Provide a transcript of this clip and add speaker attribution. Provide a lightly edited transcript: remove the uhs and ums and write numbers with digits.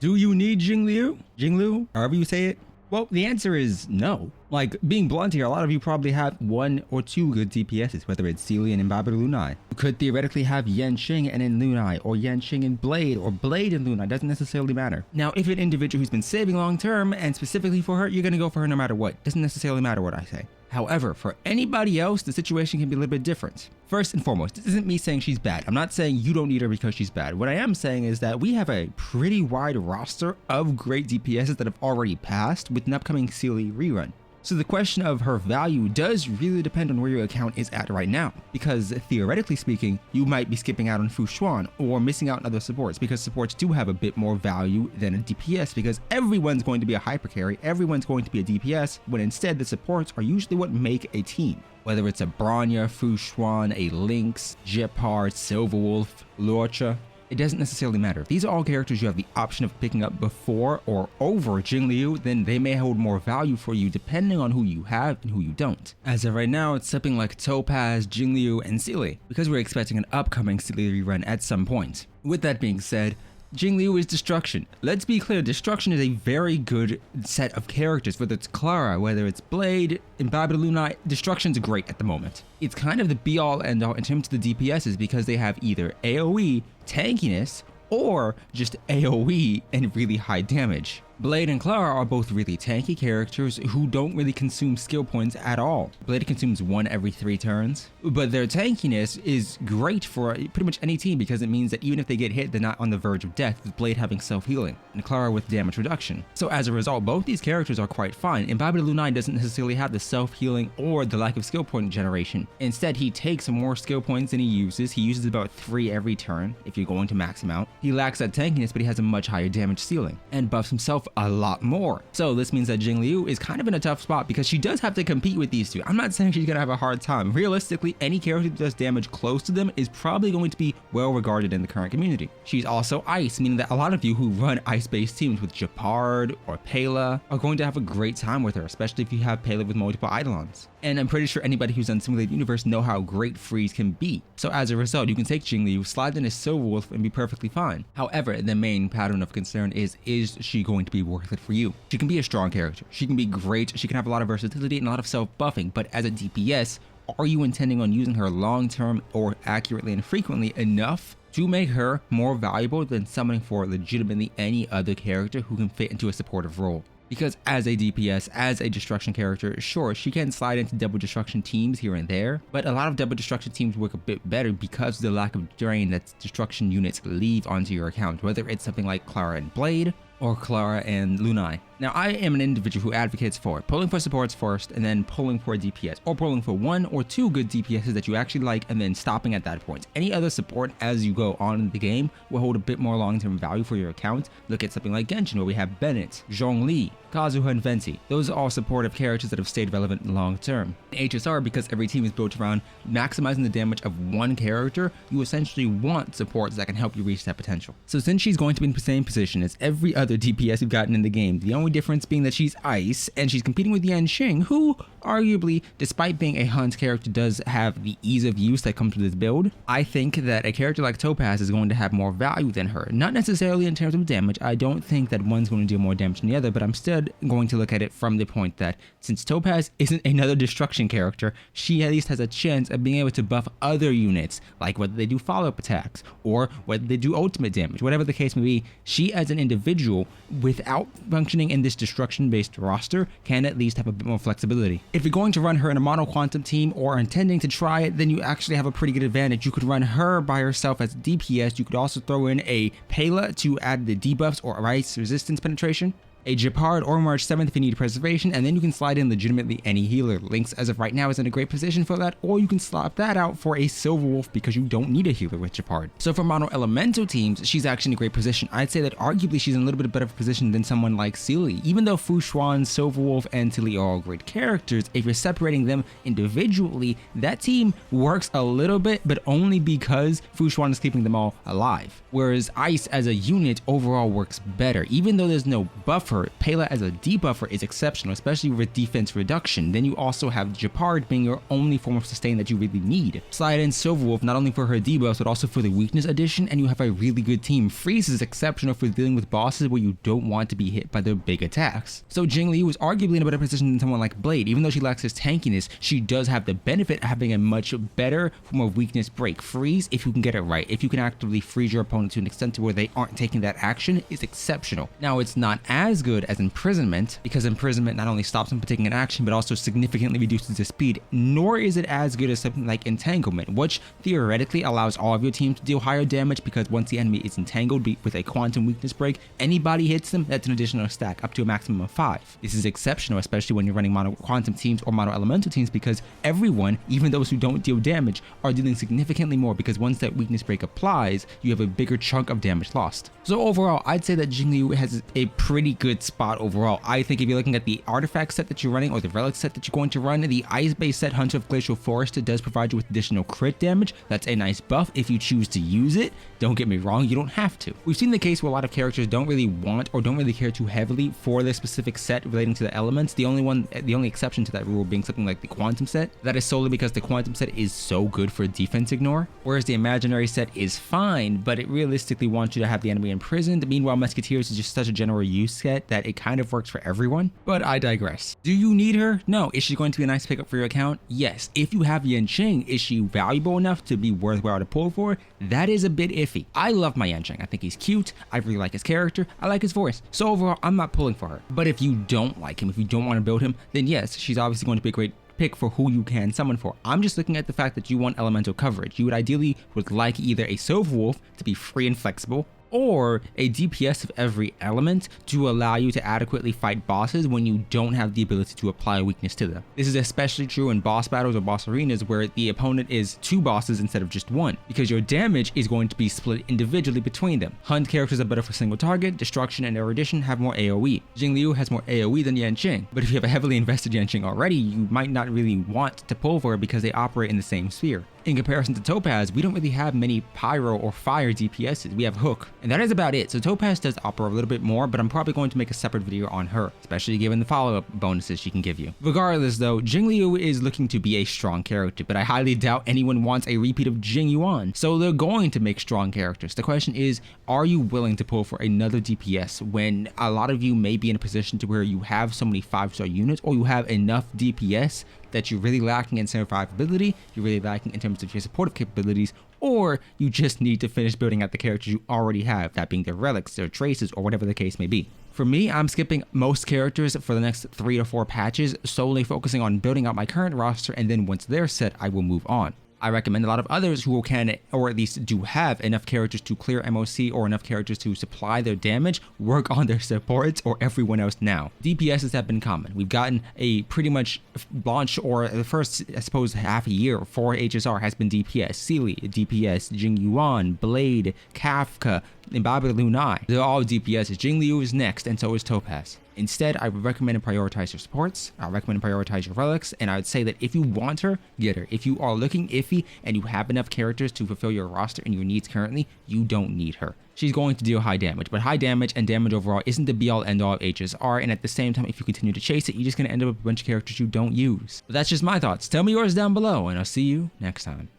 Speaker 1: Do you need Jingliu? Jingliu? However you say it? Well, the answer is no. Like, being blunt here, a lot of you probably have 1 or 2 good DPSs, whether it's Sealy and Embodied Lunai. You could theoretically have Yanqing and in Lunai, or Yanqing and Blade, or Blade and Lunai, doesn't necessarily matter. Now, if an individual who's been saving long term, and specifically for her, you're gonna go for her no matter what. Doesn't necessarily matter what I say. However, for anybody else, the situation can be a little bit different. First and foremost, this isn't me saying she's bad. I'm not saying you don't need her because she's bad. What I am saying is that we have a pretty wide roster of great DPSs that have already passed with an upcoming Sealy rerun. So the question of her value does really depend on where your account is at right now, because theoretically speaking, you might be skipping out on Fu Xuan or missing out on other supports, because supports do have a bit more value than a DPS, because everyone's going to be a hyper carry, everyone's going to be a DPS, when instead the supports are usually what make a team. Whether it's a Bronya, Fu Xuan, a Lynx, Gepard, Silverwolf, Lorcha, it doesn't necessarily matter. If these are all characters you have the option of picking up before or over Jingliu, then they may hold more value for you depending on who you have and who you don't. As of right now, it's something like Topaz, Jingliu, and Sealy, because we're expecting an upcoming Sealy rerun at some point. With that being said, Jingliu is Destruction. Let's be clear, Destruction is a very good set of characters, whether it's Clara, whether it's Blade, Embodied Lunai, Destruction's great at the moment. It's kind of the be-all end-all in terms of the DPSs because they have either AoE, tankiness, or just AoE and really high damage. Blade and Clara are both really tanky characters who don't really consume skill points at all. Blade consumes 1 every 3 turns, but their tankiness is great for pretty much any team because it means that even if they get hit, they're not on the verge of death, with Blade having self-healing, and Clara with damage reduction. So as a result, both these characters are quite fine. Embodied Lunai doesn't necessarily have the self-healing or the lack of skill point generation. Instead, he takes more skill points than he uses. He uses about 3 every turn if you're going to max him out. He lacks that tankiness, but he has a much higher damage ceiling, and buffs himself a lot more. So this means that Jingliu is kind of in a tough spot because she does have to compete with these two. I'm not saying she's gonna have a hard time. Realistically, any character that does damage close to them is probably going to be well regarded in the current community. She's also ice, meaning that a lot of you who run ice-based teams with Gepard or Pela are going to have a great time with her, especially if you have Pela with multiple Eidolons. And I'm pretty sure anybody who's done Simulated Universe know how great freeze can be. So as a result, you can take Jingliu, slide in a Silverwolf, and be perfectly fine. However, the main pattern of concern is she going to be worth it for you? She can be a strong character. She can be great. She can have a lot of versatility and a lot of self-buffing, but as a DPS, are you intending on using her long-term or accurately and frequently enough to make her more valuable than summoning for legitimately any other character who can fit into a supportive role? Because as a DPS, as a destruction character, sure, she can slide into double destruction teams here and there, but a lot of double destruction teams work a bit better because of the lack of drain that destruction units leave onto your account, whether it's something like Clara and Blade, or Clara and Lunai. Now, I am an individual who advocates for pulling for supports first and then pulling for a DPS, or pulling for 1 or 2 good DPSs that you actually like and then stopping at that point. Any other support as you go on in the game will hold a bit more long-term value for your account. Look at something like Genshin, where we have Bennett, Zhongli, Kazuha, and Venti. Those are all supportive characters that have stayed relevant long-term. In HSR, because every team is built around maximizing the damage of one character, you essentially want supports that can help you reach that potential. So since she's going to be in the same position as every other DPS we've gotten in the game, the only difference being that she's ice and she's competing with Yanqing, who arguably, despite being a hunt character, does have the ease of use that comes with this build. I think that a character like Topaz is going to have more value than her. Not necessarily in terms of damage. I don't think that one's going to deal more damage than the other, but I'm still going to look at it from the point that since Topaz isn't another destruction character, she at least has a chance of being able to buff other units, like whether they do follow-up attacks or whether they do ultimate damage, whatever the case may be. She as an individual, without functioning in this destruction-based roster, can at least have a bit more flexibility. If you're going to run her in a mono quantum team or intending to try it, then you actually have a pretty good advantage. You could run her by herself as DPS. You could also throw in a Pela to add the debuffs or ice resistance penetration, a Gepard or March 7th if you need preservation, and then you can slide in legitimately any healer. Lynx as of right now is in a great position for that, or you can swap that out for a Silverwolf because you don't need a healer with Gepard. So for mono elemental teams, she's actually in a great position. I'd say that arguably she's in a little bit better position than someone like Sealy. Even though Fu Xuan, Silverwolf, and Tilly are all great characters, if you're separating them individually, that team works a little bit, but only because Fu Xuan is keeping them all alive. Whereas Ice as a unit overall works better, even though there's no buff her. Pela as a debuffer is exceptional, especially with defense reduction. Then you also have Japard being your only form of sustain that you really need. Slide in Silverwolf not only for her debuffs but also for the weakness addition, and you have a really good team. Freeze is exceptional for dealing with bosses where you don't want to be hit by their big attacks. So Jingliu is arguably in a better position than someone like Blade. Even though she lacks his tankiness, she does have the benefit of having a much better form of weakness break. Freeze, if you can get it right, if you can actively freeze your opponent to an extent to where they aren't taking that action, is exceptional. Now it's not as good as imprisonment, because imprisonment not only stops them from taking an action but also significantly reduces the speed, nor is it as good as something like entanglement, which theoretically allows all of your teams to deal higher damage, because once the enemy is entangled with a quantum weakness break, anybody hits them, that's an additional stack up to a maximum of 5. This is exceptional, especially when you're running mono quantum teams or mono elemental teams, because everyone, even those who don't deal damage, are dealing significantly more, because once that weakness break applies, you have a bigger chunk of damage lost. So overall, I'd say that Jingliu has a pretty good spot overall. I think if you're looking at the artifact set that you're running or the relic set that you're going to run, the ice-based set Hunter of Glacial Forest does provide you with additional crit damage. That's a nice buff if you choose to use it. Don't get me wrong, you don't have to. We've seen the case where a lot of characters don't really want or don't really care too heavily for this specific set relating to the elements. The only exception to that rule being something like the quantum set. That is solely because the quantum set is so good for defense ignore, whereas the imaginary set is fine, but it realistically wants you to have the enemy imprisoned. Meanwhile, Musketeers is just such a general use set that it kind of works for everyone. But I digress. Do you need her? No. Is she going to be a nice pickup for your account? Yes. If you have Yanqing, is she valuable enough to be worthwhile to pull for? That is a bit iffy. I love my Yanqing. I think he's cute. I really like his character. I like his voice. So overall, I'm not pulling for her. But if you don't like him, if you don't want to build him, then yes, she's obviously going to be a great pick for who you can summon for. I'm just looking at the fact that you want elemental coverage. You would ideally like either a Silverwolf to be free and flexible, or a DPS of every element to allow you to adequately fight bosses when you don't have the ability to apply a weakness to them. This is especially true in boss battles or boss arenas where the opponent is 2 bosses instead of just 1, because your damage is going to be split individually between them. Hunt characters are better for single target, destruction and erudition have more AoE. Jingliu has more AoE than Yanqing, but if you have a heavily invested Yanqing already, you might not really want to pull for it because they operate in the same sphere. In comparison to Topaz, we don't really have many pyro or fire DPSs. We have Hook, and that is about it. So Topaz does offer a little bit more, but I'm probably going to make a separate video on her, especially given the follow-up bonuses she can give you. Regardless though, Jingliu is looking to be a strong character, but I highly doubt anyone wants a repeat of Jing Yuan, so they're going to make strong characters. The question is, are you willing to pull for another DPS when a lot of you may be in a position to where you have so many 5-star units, or you have enough DPS that you're really lacking in survivability, you're really lacking in terms of your supportive capabilities, or you just need to finish building out the characters you already have, that being their relics, their traces, or whatever the case may be. For me, I'm skipping most characters for the next 3 to 4 patches, solely focusing on building out my current roster, and then once they're set, I will move on. I recommend a lot of others who can, or at least do have enough characters to clear MOC or enough characters to supply their damage, work on their supports or everyone else now. DPSs have been common. We've gotten a pretty much launch, or the first, I suppose, half a year for HSR has been DPS. Sealy, DPS, Jing Yuan, Blade, Kafka, and Babylon Lunai. They're all DPSs. Jingliu is next, and so is Topaz. Instead, I would recommend to prioritize your supports, I recommend to prioritize your relics, and I would say that if you want her, get her. If you are looking iffy and you have enough characters to fulfill your roster and your needs currently, you don't need her. She's going to deal high damage, but high damage and damage overall isn't the be-all end-all of HSR, and at the same time, if you continue to chase it, you're just going to end up with a bunch of characters you don't use. But that's just my thoughts. Tell me yours down below, and I'll see you next time.